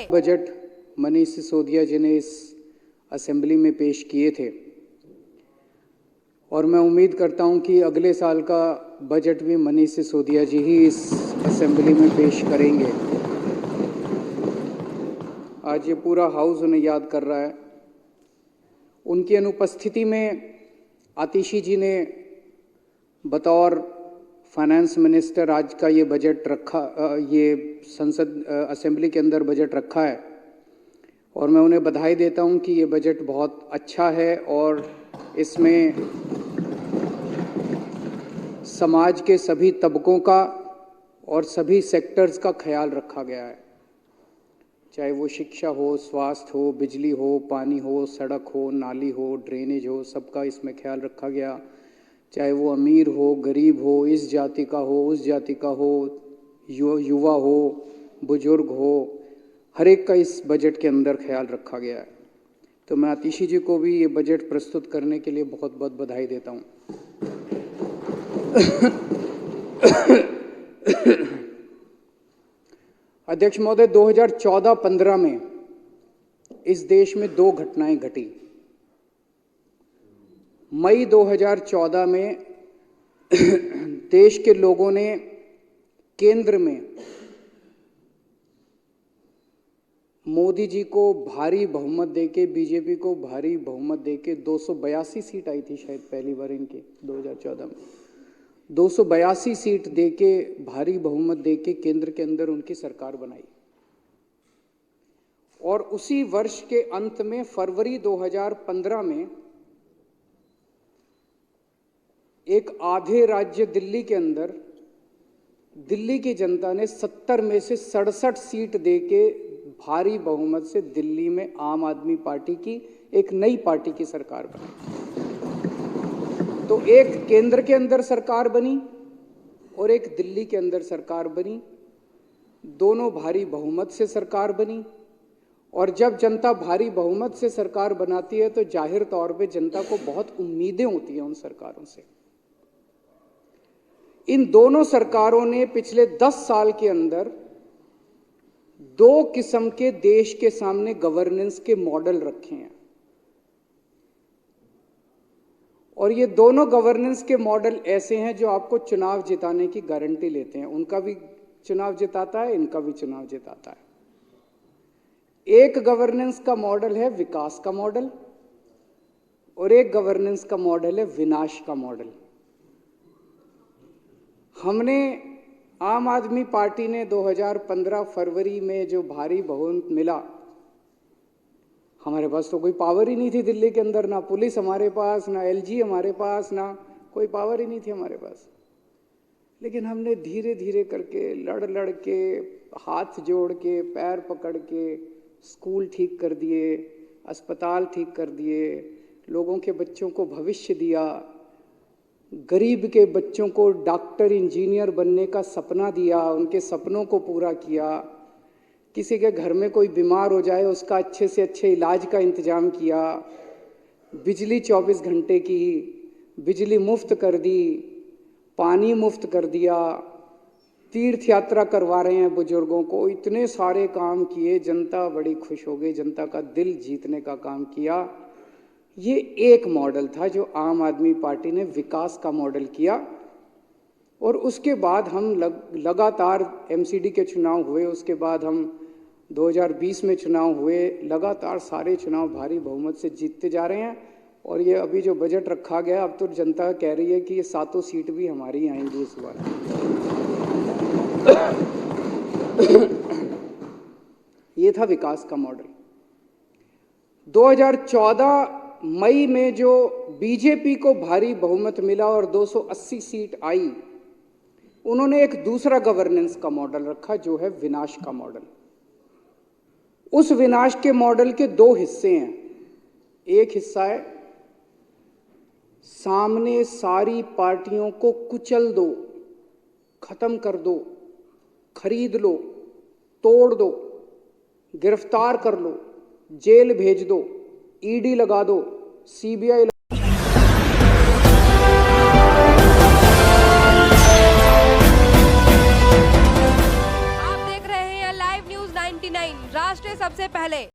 है। बजट मनीष सिसोदिया जी ने इस असेंबली में पेश किए थे और मैं उम्मीद करता हूं कि अगले साल का बजट भी मनीष सिसोदिया जी ही इस असेंबली में पेश करेंगे। आज ये पूरा हाउस उन्हें याद कर रहा है। उनकी अनुपस्थिति में आतिशी जी ने बतौर फाइनेंस मिनिस्टर आज का ये बजट रखा, ये संसद असेंबली के अंदर बजट रखा है और मैं उन्हें बधाई देता हूं कि ये बजट बहुत अच्छा है और इसमें समाज के सभी तबकों का और सभी सेक्टर्स का ख्याल रखा गया है, चाहे वो शिक्षा हो, स्वास्थ्य हो, बिजली हो, पानी हो, सड़क हो, नाली हो, ड्रेनेज हो, सबका इसमें ख्याल रखा गया। चाहे वो अमीर हो, गरीब हो, इस जाति का हो, उस जाति का हो, युवा हो, बुजुर्ग हो, हर एक का इस बजट के अंदर ख्याल रखा गया है। तो मैं आतिशी जी को भी ये बजट प्रस्तुत करने के लिए बहुत बहुत बधाई देता हूँ। अध्यक्ष महोदय, 2014-15 में इस देश में दो घटनाएं घटी। मई 2014 में देश के लोगों ने केंद्र में मोदी जी को भारी बहुमत देके, बीजेपी को भारी बहुमत देके 282 सीट आई थी शायद पहली बार इनकी 2014 में, 282 सीट देके, भारी बहुमत देके केंद्र के अंदर उनकी सरकार बनाई। और उसी वर्ष के अंत में फरवरी 2015 में एक आधे राज्य दिल्ली के अंदर दिल्ली की जनता ने 70 में से 67 सीट देके भारी बहुमत से दिल्ली में आम आदमी पार्टी की एक नई पार्टी की सरकार बनी। तो एक केंद्र के अंदर सरकार बनी और एक दिल्ली के अंदर सरकार बनी, दोनों भारी बहुमत से सरकार बनी। और जब जनता भारी बहुमत से सरकार बनाती है तो जाहिर तौर पे जनता को बहुत उम्मीदें होती हैं उन सरकारों से। इन दोनों सरकारों ने पिछले 10 साल के अंदर दो किस्म के देश के सामने गवर्नेंस के मॉडल रखे हैं और ये दोनों गवर्नेंस के मॉडल ऐसे हैं जो आपको चुनाव जिताने की गारंटी लेते हैं। उनका भी चुनाव जिताता है, इनका भी चुनाव जिताता है। एक गवर्नेंस का मॉडल है विकास का मॉडल और एक गवर्नेंस का मॉडल है विनाश का मॉडल। हमने आम आदमी पार्टी ने 2015 फरवरी में जो भारी बहुमत मिला, हमारे पास तो कोई पावर ही नहीं थी दिल्ली के अंदर, ना पुलिस हमारे पास, ना एलजी हमारे पास, ना कोई पावर ही नहीं थी हमारे पास। लेकिन हमने धीरे धीरे करके, लड़ लड़ के, हाथ जोड़ के, पैर पकड़ के स्कूल ठीक कर दिए, अस्पताल ठीक कर दिए, लोगों के बच्चों को भविष्य दिया, गरीब के बच्चों को डॉक्टर इंजीनियर बनने का सपना दिया, उनके सपनों को पूरा किया। किसी के घर में कोई बीमार हो जाए उसका अच्छे से अच्छे इलाज का इंतजाम किया। बिजली 24 घंटे की, बिजली मुफ्त कर दी, पानी मुफ्त कर दिया, तीर्थ यात्रा करवा रहे हैं बुजुर्गों को। इतने सारे काम किए, जनता बड़ी खुश हो गई, जनता का दिल जीतने का काम किया। ये एक मॉडल था जो आम आदमी पार्टी ने विकास का मॉडल किया। और उसके बाद हम लगातार एमसीडी के चुनाव हुए, उसके बाद हम 2020 में चुनाव हुए, लगातार सारे चुनाव भारी बहुमत से जीतते जा रहे हैं। और ये अभी जो बजट रखा गया, अब तो जनता कह रही है कि ये 7 सीट भी हमारी आएंगी इस बार। ये था विकास का मॉडल। 2014 मई में जो बीजेपी को भारी बहुमत मिला और 280 सीट आई, उन्होंने एक दूसरा गवर्नेंस का मॉडल रखा जो है विनाश का मॉडल। उस विनाश के मॉडल के दो हिस्से हैं। एक हिस्सा है सामने सारी पार्टियों को कुचल दो, खत्म कर दो, खरीद लो, तोड़ दो, गिरफ्तार कर लो, जेल भेज दो, ईडी लगा दो, सीबीआई आप देख रहे हैं लाइव न्यूज 9 99 राष्ट्र सबसे पहले।